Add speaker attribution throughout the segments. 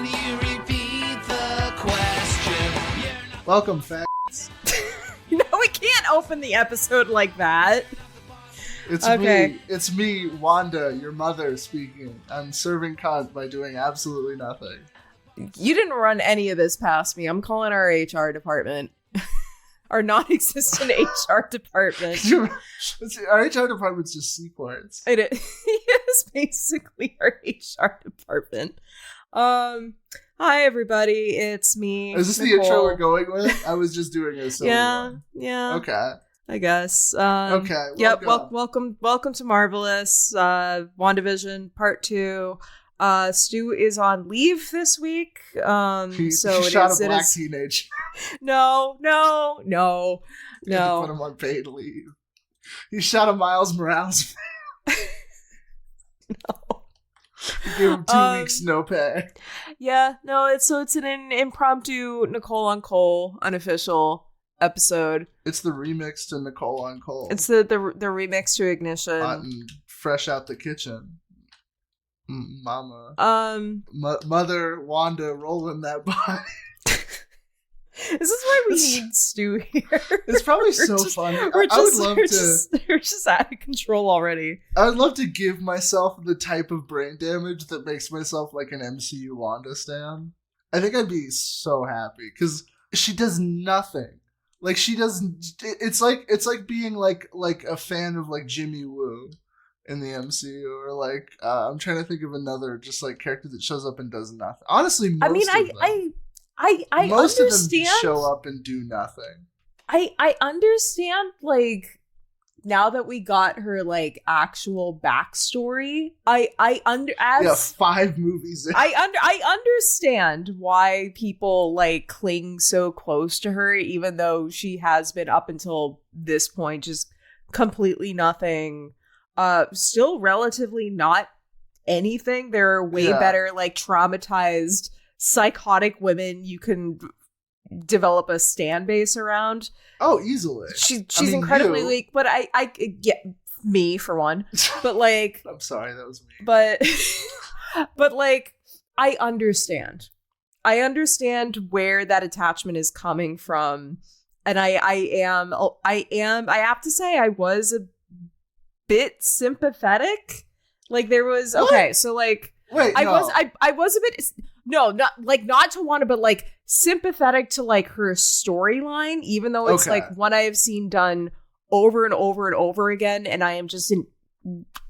Speaker 1: Can you repeat the question?
Speaker 2: Welcome, facts.
Speaker 3: No, we can't open the episode like that.
Speaker 2: It's
Speaker 3: okay.
Speaker 2: It's me, Wanda, your mother, speaking. I'm serving cunt by doing absolutely nothing.
Speaker 3: You didn't run any of this past me. I'm calling our HR department. Our non-existent HR department.
Speaker 2: Our HR department's just seaports.
Speaker 3: It is basically our HR department. Hi everybody, it's me.
Speaker 2: Is this
Speaker 3: Nicole.
Speaker 2: the intro we're going with? I was just doing a silly one.
Speaker 3: Yeah.
Speaker 2: Okay.
Speaker 3: I guess.
Speaker 2: Okay.
Speaker 3: Yep. Welcome to Marvelous. WandaVision Part 2. Stu is on leave this week.
Speaker 2: He
Speaker 3: so
Speaker 2: shot a black teenager.
Speaker 3: No.
Speaker 2: Had to put him on paid leave. He shot a Miles Morales.
Speaker 3: No.
Speaker 2: He gave him 2 weeks no pay.
Speaker 3: Yeah. No. It's an impromptu Nicole on Cole unofficial episode.
Speaker 2: It's the remix to Nicole on Cole.
Speaker 3: It's the remix to Ignition.
Speaker 2: Hot and fresh out the kitchen. Mama. Mother Wanda rolling that body.
Speaker 3: This is why we need Stu here.
Speaker 2: It's probably so funny. I would love to.
Speaker 3: We're just out of control already.
Speaker 2: I would love to give myself the type of brain damage that makes myself like an MCU Wanda stan. I think I'd be so happy because she does nothing. Like she doesn't. It's like being like a fan of like Jimmy Woo in the MCU, or like I'm trying to think of another just like character that shows up and does nothing. Honestly, most of them
Speaker 3: understand.
Speaker 2: Show up and do nothing.
Speaker 3: I understand, like, now that we got her like actual backstory.
Speaker 2: 5 movies in.
Speaker 3: I understand why people like cling so close to her, even though she has been up until this point just completely nothing. Still relatively not anything. There are way better like traumatized psychotic women you can develop a stan base around.
Speaker 2: Oh, easily.
Speaker 3: She's incredibly weak, but I get me for one. But like
Speaker 2: I'm sorry, that was me.
Speaker 3: But like I understand where that attachment is coming from, and I have to say I was a bit sympathetic. Like there was okay, so like
Speaker 2: wait,
Speaker 3: I was a bit not to Wanda, but like sympathetic to like her storyline, even though it's like one I have seen done over and over and over again, and I am just an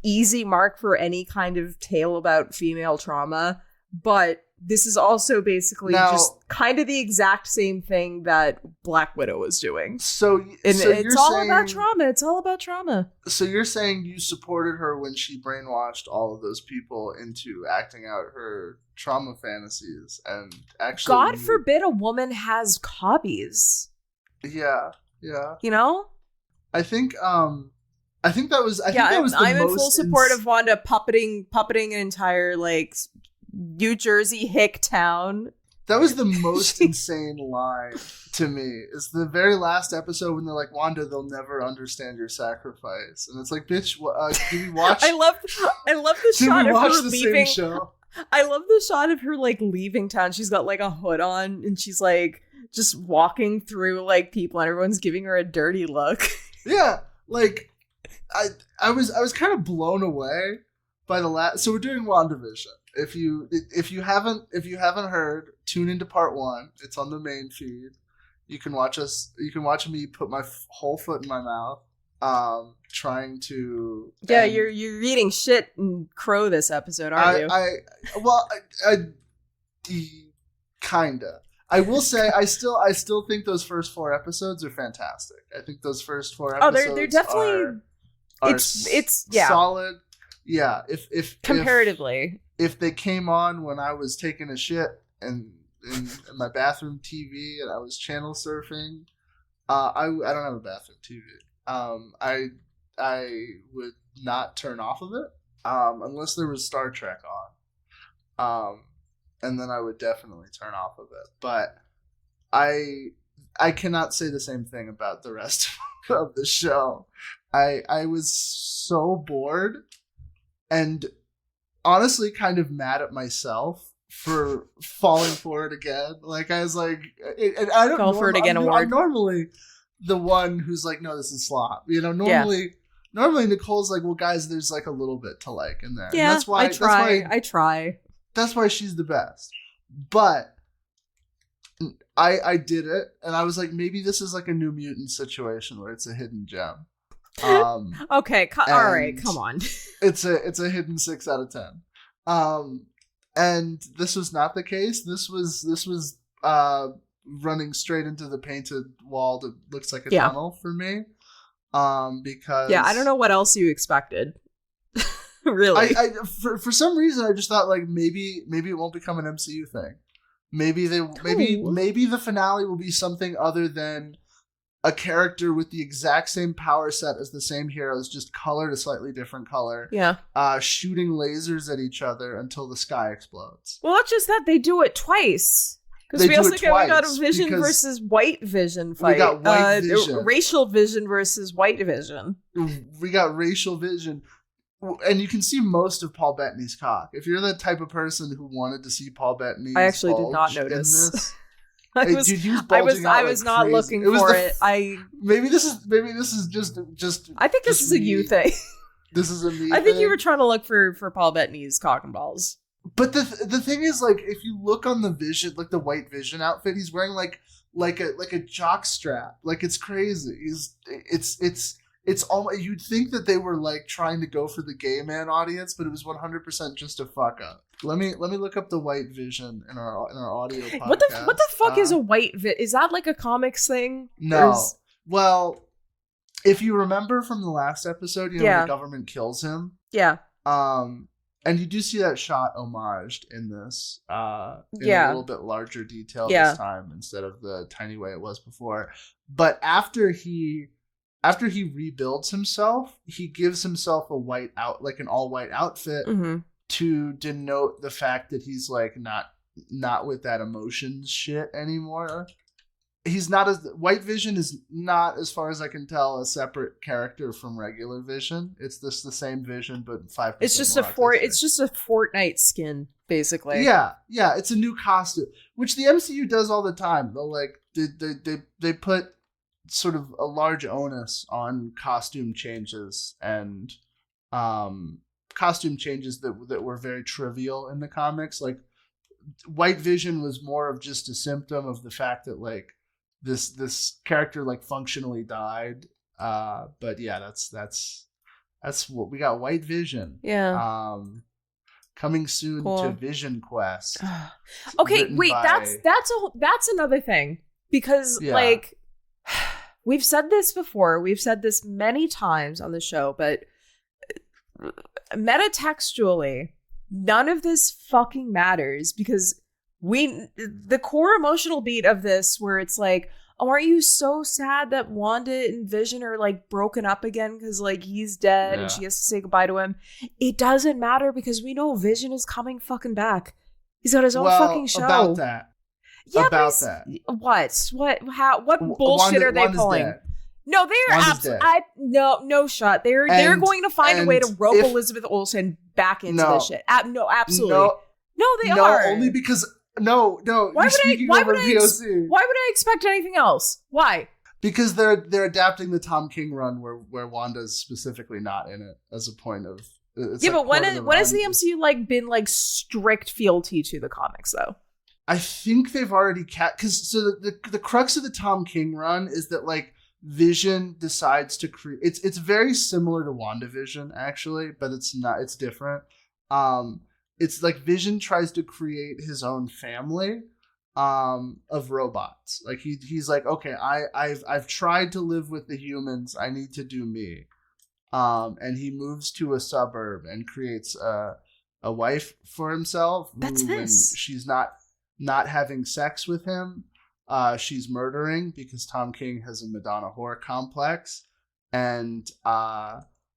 Speaker 3: easy mark for any kind of tale about female trauma. But this is also basically just kind of the exact same thing that Black Widow was doing. It's all about trauma. It's all about trauma.
Speaker 2: So you're saying you supported her when she brainwashed all of those people into acting out her trauma fantasies, and actually,
Speaker 3: God forbid a woman has hobbies.
Speaker 2: Yeah.
Speaker 3: You know?
Speaker 2: I think that was I'm
Speaker 3: in full support of Wanda puppeting an entire like New Jersey hick town.
Speaker 2: That was the most insane line to me. Is the very last episode when they're like, Wanda, they'll never understand your sacrifice, and it's like, bitch, did we watch?
Speaker 3: I love the shot of her leaving.
Speaker 2: Same show?
Speaker 3: I love the shot of her like leaving town. She's got like a hood on, and she's like just walking through like people, and everyone's giving her a dirty look.
Speaker 2: Yeah, like I was kind of blown away by the last. So we're doing WandaVision. If you haven't heard, tune into part 1. It's on the main feed. You can watch me put my whole foot in my mouth, trying to.
Speaker 3: Yeah, you're eating shit and crow this episode, aren't you?
Speaker 2: I kinda. I will say I still think those first 4 episodes are fantastic. I think those first 4 episodes.
Speaker 3: Oh, they're definitely. It's
Speaker 2: solid. Yeah, if
Speaker 3: comparatively.
Speaker 2: If they came on when I was taking a shit in my bathroom TV and I was channel surfing, I don't have a bathroom TV. I would not turn off of it unless there was Star Trek on, and then I would definitely turn off of it. But I cannot say the same thing about the rest of the show. I was so bored and honestly kind of mad at myself for falling for it again. Like, I was like, and I don't
Speaker 3: Fall for it again award.
Speaker 2: I'm normally the one who's like, no, this is slop. You know, normally Nicole's like, well, guys, there's like a little bit to like in there.
Speaker 3: Yeah,
Speaker 2: and that's why
Speaker 3: I try.
Speaker 2: That's why she's the best. But I did it, and I was like, maybe this is like a New Mutant situation where it's a hidden gem.
Speaker 3: Okay, all right, come on.
Speaker 2: It's a hidden 6 out of 10. And this was not the case. This was running straight into the painted wall that looks like a tunnel for me. Because
Speaker 3: I don't know what else you expected. Really,
Speaker 2: for some reason I just thought like maybe it won't become an MCU thing. Maybe the finale will be something other than a character with the exact same power set as the same heroes, just colored a slightly different color.
Speaker 3: Yeah.
Speaker 2: Shooting lasers at each other until the sky explodes.
Speaker 3: Well, not just that, they do it twice. Because we got a Vision versus White Vision fight.
Speaker 2: We got White Vision.
Speaker 3: Racial Vision versus White Vision.
Speaker 2: We got Racial Vision. And you can see most of Paul Bettany's cock. If you're the type of person who wanted to see Paul Bettany,
Speaker 3: I actually did not notice. I was not
Speaker 2: crazy.
Speaker 3: Looking for it.
Speaker 2: Maybe this is just.
Speaker 3: I think this is a you thing.
Speaker 2: This is a me.
Speaker 3: I think you were trying to look for Paul Bettany's cock and balls.
Speaker 2: But the thing is, like, if you look on the Vision, like the White Vision outfit, he's wearing like a jock strap. Like, it's crazy. It's all, you'd think that they were like trying to go for the gay man audience, but it was 100% just a fuck up. Let me look up the White Vision in our audio podcast.
Speaker 3: What the fuck is a White Vision? Is that like a comics thing?
Speaker 2: No. Well, if you remember from the last episode, when the government kills him.
Speaker 3: Yeah.
Speaker 2: And you do see that shot homaged in this, in a little bit larger detail this time instead of the tiny way it was before. But after he rebuilds himself, he gives himself an all white outfit to denote the fact that he's like not with that emotions shit anymore. He's not White Vision is not, as far as I can tell, a separate character from regular Vision. It's just the same Vision, but 5%. It's just
Speaker 3: it's just a Fortnite skin, basically.
Speaker 2: Yeah, it's a new costume, which the MCU does all the time. They'll like they put sort of a large onus on costume changes and costume changes that were very trivial in the comics. Like, White Vision was more of just a symptom of the fact that like this character like functionally died. But yeah, that's what we got. White Vision.
Speaker 3: Yeah.
Speaker 2: Coming soon to Vision Quest.
Speaker 3: Okay, wait, that's another thing, because like, we've said this before, we've said this many times on the show, but metatextually, none of this fucking matters, because the core emotional beat of this, where it's like, oh, aren't you so sad that Wanda and Vision are like broken up again because like he's dead and she has to say goodbye to him? It doesn't matter, because we know Vision is coming fucking back. He's got his own fucking show.
Speaker 2: About that.
Speaker 3: Yeah,
Speaker 2: about that.
Speaker 3: What bullshit are they pulling?
Speaker 2: Dead.
Speaker 3: No, they're absolutely no shot. They're going to find a way to rope Elizabeth Olsen back into this shit. No, absolutely. No, they are.
Speaker 2: Only because no.
Speaker 3: Why would I expect anything else? Why?
Speaker 2: Because they're adapting the Tom King run where Wanda's specifically not in it as a point of.
Speaker 3: But when has the MCU like been like strict fealty to the comics though?
Speaker 2: I think they've already the crux of the Tom King run is that like Vision decides to create. It's very similar to WandaVision actually, but it's not. It's different. It's like Vision tries to create his own family of robots. Like he's like, okay, I've tried to live with the humans. I need to do me. And he moves to a suburb and creates a wife for himself.
Speaker 3: That's
Speaker 2: when she's not having sex with him. She's murdering, because Tom King has a Madonna whore complex. And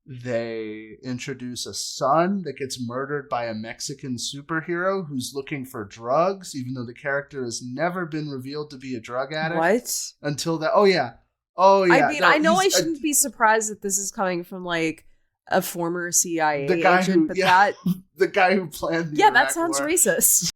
Speaker 2: they introduce a son that gets murdered by a Mexican superhero who's looking for drugs, even though the character has never been revealed to be a drug addict.
Speaker 3: What?
Speaker 2: Until that. Oh, yeah. I mean,
Speaker 3: I know I shouldn't be surprised that this is coming from like a former CIA agent, but
Speaker 2: the guy who planned the Iraq
Speaker 3: that sounds
Speaker 2: war.
Speaker 3: racist.